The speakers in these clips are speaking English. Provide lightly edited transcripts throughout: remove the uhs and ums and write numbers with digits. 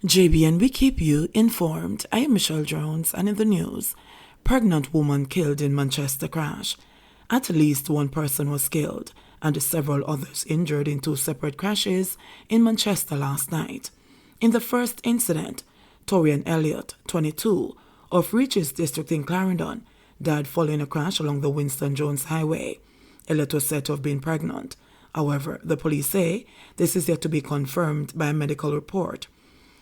JBN, we keep you informed. I am Michelle Jones, and in the news, pregnant woman killed in Manchester crash. At least one person was killed and several others injured in two separate crashes in Manchester last night. In the first incident, Torian Elliott, 22, of Reaches District in Clarendon, died following a crash along the Winston Jones Highway. Elliott was said to have been pregnant. However, the police say this is yet to be confirmed by a medical report.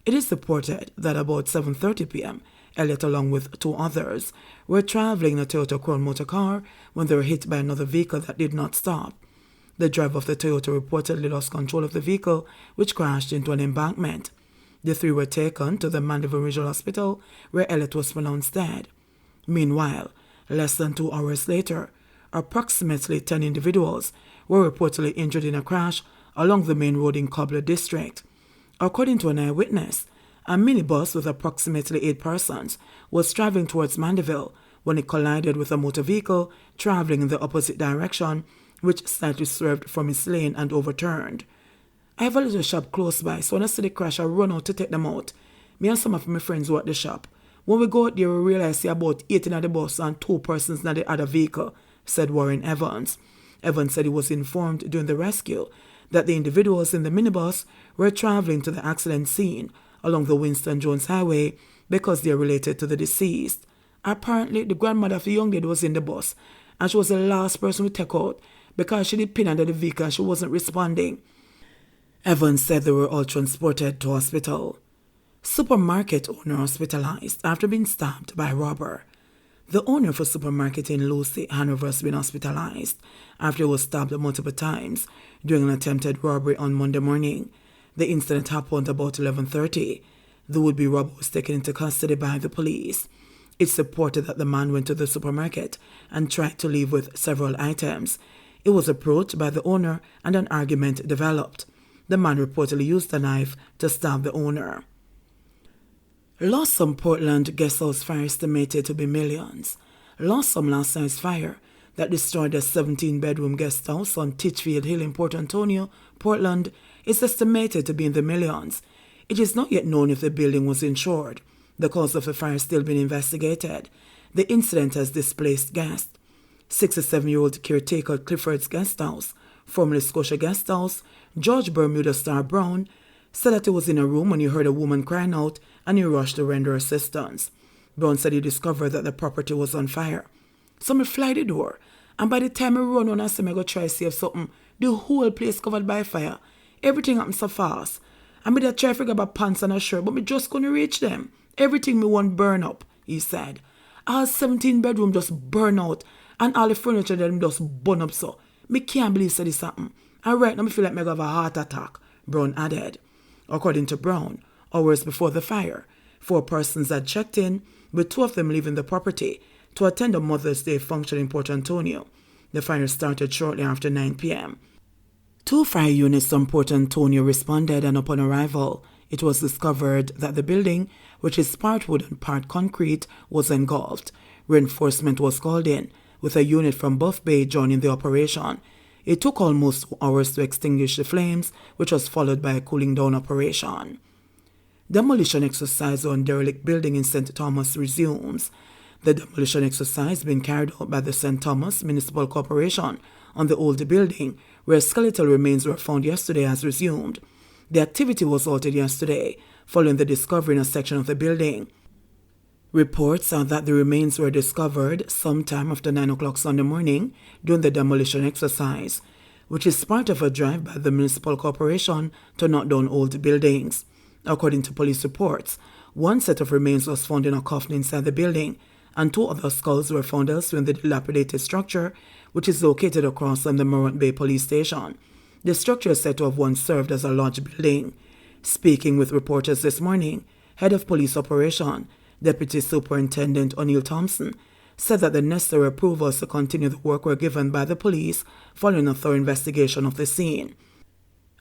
It is reported that about 7:30 p.m., Elliott, along with two others, were traveling in a Toyota Crown motor car when they were hit by another vehicle that did not stop. The driver of the Toyota reportedly lost control of the vehicle, which crashed into an embankment. The three were taken to the Mandeville Regional Hospital, where Elliott was pronounced dead. Meanwhile, less than 2 hours later, approximately 10 individuals were reportedly injured in a crash along the main road in Kobler district. According to an eyewitness, a minibus with approximately 8 persons was traveling towards Mandeville when it collided with a motor vehicle traveling in the opposite direction, which slightly swerved from its lane and overturned. I have a little shop close by, so when I see the crash, I run out to take them out. Me and some of my friends were at the shop. When we go out there, we realize there are about 8 in the bus and 2 persons in the other vehicle, said Warren Evans. Evans said he was informed during the rescue that the individuals in the minibus were traveling to the accident scene along the Winston Jones Highway because they are related to the deceased. Apparently, the grandmother of the young lady was in the bus, and she was the last person we took out because she did pin under the vehicle and she wasn't responding. Evans said they were all transported to hospital. Supermarket owner hospitalized after being stabbed by robber. The owner of a supermarket in Lucy, Hanover, has been hospitalized after he was stabbed multiple times during an attempted robbery on Monday morning. The incident happened about 11:30. The would-be robber was taken into custody by the police. It's reported that the man went to the supermarket and tried to leave with several items. He was approached by the owner and an argument developed. The man reportedly used a knife to stab the owner. Loss from Portland guesthouse fire estimated to be millions. Loss from last night's fire that destroyed a 17-bedroom guesthouse on Titchfield Hill in Port Antonio, Portland, is estimated to be in the millions. It is not yet known if the building was insured. The cause of the fire is still being investigated. The incident has displaced guests. 67-year-old caretaker Clifford's Guesthouse, formerly Scotia Guesthouse, George Bermuda Star Brown, said that he was in a room when he heard a woman crying out and he rushed to render assistance. Brown said he discovered that the property was on fire. So I fly the door, and by the time I run on and say I go try to save something, the whole place covered by fire. Everything happened so fast. I made a try to figure about pants and a shirt, but me just couldn't reach them. Everything me want burn up, he said. All 17 bedroom just burn out, and all the furniture them just burn up so. Me can't believe so this happened. And right now me feel like me have a heart attack, Brown added. According to Brown, hours before the fire, 4 persons had checked in, with 2 of them leaving the property to attend a Mother's Day function in Port Antonio. The fire started shortly after 9 p.m. 2 fire units from Port Antonio responded, and upon arrival, it was discovered that the building, which is part wood and part concrete, was engulfed. Reinforcement was called in, with a unit from Buff Bay joining the operation. It took almost 2 hours to extinguish the flames, which was followed by a cooling down operation. Demolition exercise on derelict building in St. Thomas resumes. The demolition exercise being carried out by the St. Thomas Municipal Corporation on the old building, where skeletal remains were found yesterday, has resumed. The activity was halted yesterday, following the discovery in a section of the building. Reports are that the remains were discovered sometime after 9 o'clock Sunday morning during the demolition exercise, which is part of a drive by the municipal corporation to knock down old buildings. According to police reports, 1 set of remains was found in a coffin inside the building, and 2 other skulls were found elsewhere in the dilapidated structure, which is located across from the Morant Bay police station. The structure is said to have once served as a lodge building. Speaking with reporters this morning, head of police operation, Deputy Superintendent O'Neill Thompson, said that the necessary approvals to continue the work were given by the police following a thorough investigation of the scene.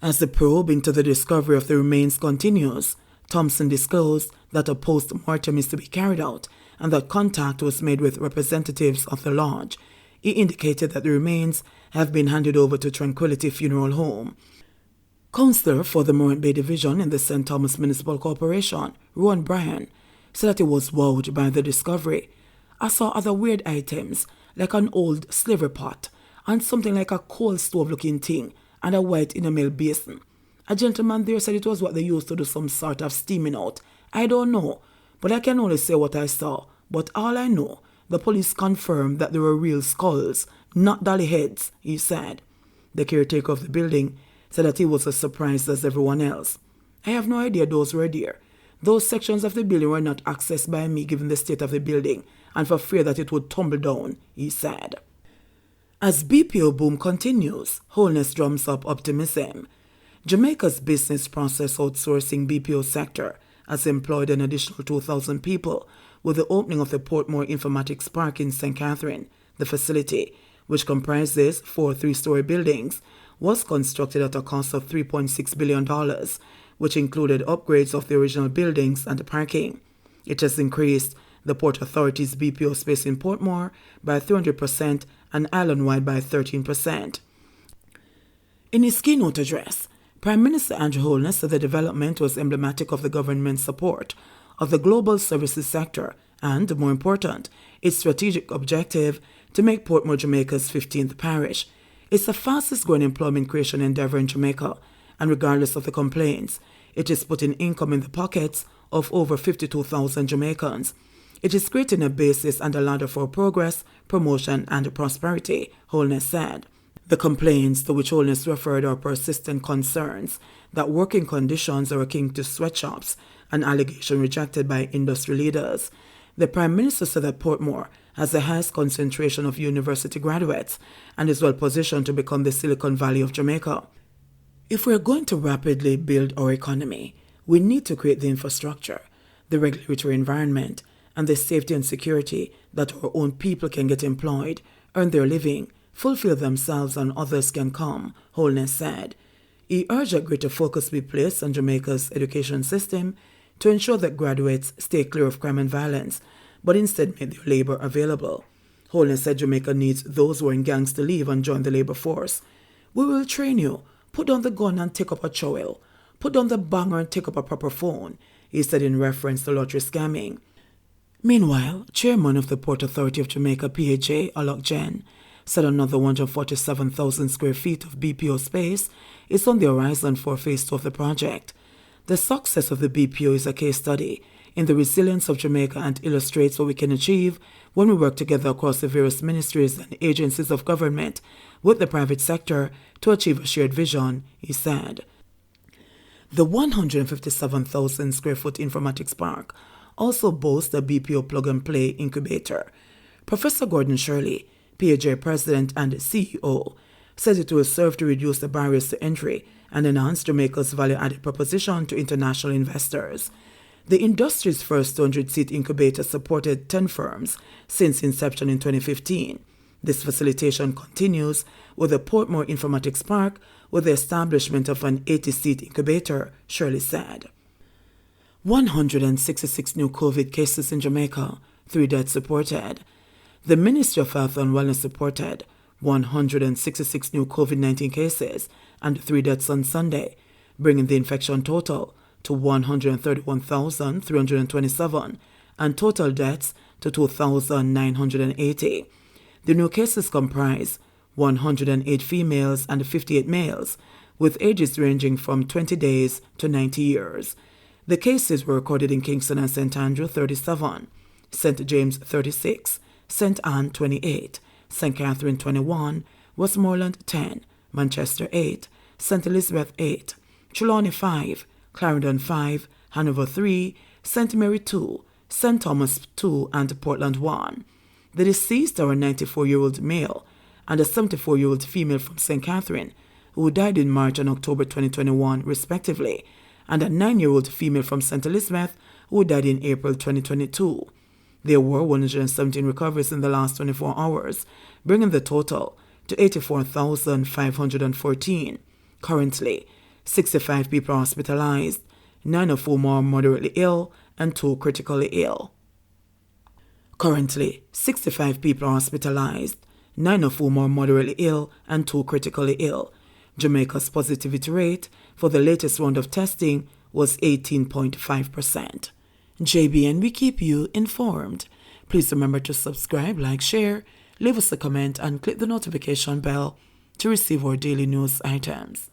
As the probe into the discovery of the remains continues, Thompson disclosed that a post-mortem is to be carried out and that contact was made with representatives of the lodge. He indicated that the remains have been handed over to Tranquility Funeral Home. Councillor for the Morant Bay Division in the St. Thomas Municipal Corporation, Ron Bryan, said that he was wowed by the discovery. I saw other weird items, like an old slavery pot, and something like a coal stove-looking thing, and a white enamel basin. A gentleman there said it was what they used to do some sort of steaming out. I don't know, but I can only say what I saw. But all I know, the police confirmed that they were real skulls, not dolly heads, he said. The caretaker of the building said that he was as surprised as everyone else. I have no idea those were there. Those sections of the building were not accessed by me given the state of the building and for fear that it would tumble down, he said. As BPO boom continues, wholeness drums up optimism. Jamaica's business process outsourcing BPO sector has employed an additional 2,000 people with the opening of the Portmore Informatics Park in St. Catherine. The facility, which comprises 4 three-story buildings, was constructed at a cost of $3.6 billion, which included upgrades of the original buildings and parking. It has increased the Port Authority's BPO space in Portmore by 300% and island-wide by 13%. In his keynote address, Prime Minister Andrew Holness said the development was emblematic of the government's support of the global services sector and, more important, its strategic objective to make Portmore Jamaica's 15th parish. It's the fastest growing employment creation endeavor in Jamaica, and regardless of the complaints, it is putting income in the pockets of over 52,000 Jamaicans. It is creating a basis and a ladder for progress, promotion, and prosperity, Holness said. The complaints to which Holness referred are persistent concerns that working conditions are akin to sweatshops, an allegation rejected by industry leaders. The Prime Minister said that Portmore has the highest concentration of university graduates and is well positioned to become the Silicon Valley of Jamaica. If we are going to rapidly build our economy, we need to create the infrastructure, the regulatory environment, and the safety and security that our own people can get employed, earn their living, fulfill themselves and others can come, Holness said. He urged that greater focus be placed on Jamaica's education system to ensure that graduates stay clear of crime and violence, but instead make their labor available. Holness said Jamaica needs those who are in gangs to leave and join the labor force. We will train you. Put down the gun and take up a trowel. Put down the banger and take up a proper phone, he said in reference to lottery scamming. Meanwhile, Chairman of the Port Authority of Jamaica, PHA, Alok Jain, said another 147,000 square feet of BPO space is on the horizon for Phase 2 of the project. The success of the BPO is a case study in the resilience of Jamaica and illustrates what we can achieve when we work together across the various ministries and agencies of government with the private sector to achieve a shared vision, he said. The 157,000 square foot informatics park also boasts a BPO plug-and-play incubator. Professor Gordon Shirley, PHA President and CEO, says it will serve to reduce the barriers to entry and enhance Jamaica's value-added proposition to international investors. The industry's first 200-seat incubator supported 10 firms since inception in 2015. This facilitation continues with the Portmore Informatics Park with the establishment of an 80-seat incubator, Shirley said. 166 new COVID cases in Jamaica, 3 deaths reported. The Ministry of Health and Wellness reported 166 new COVID-19 cases and 3 deaths on Sunday, bringing the infection total to 131,327 and total deaths to 2,980. The new cases comprise 108 females and 58 males, with ages ranging from 20 days to 90 years. The cases were recorded in Kingston and St. Andrew 37, St. James 36, St. Anne 28, St. Catherine 21, Westmoreland 10, Manchester 8, St. Elizabeth 8, Trelawney 5, Clarendon 5, Hanover 3, St. Mary 2, St. Thomas 2, and Portland 1. The deceased are a 94-year-old male and a 74-year-old female from St. Catherine, who died in March and October 2021, respectively, and a 9-year-old female from St. Elizabeth, who died in April 2022. There were 117 recoveries in the last 24 hours, bringing the total to 84,514. Currently, 65 people are hospitalized, 9 of whom are moderately ill and 2 critically ill. Currently, 65 people are hospitalized, 9 of whom are moderately ill and 2 critically ill, Jamaica's positivity rate for the latest round of testing was 18.5%. JBN, we keep you informed. Please remember to subscribe, like, share, leave us a comment, and click the notification bell to receive our daily news items.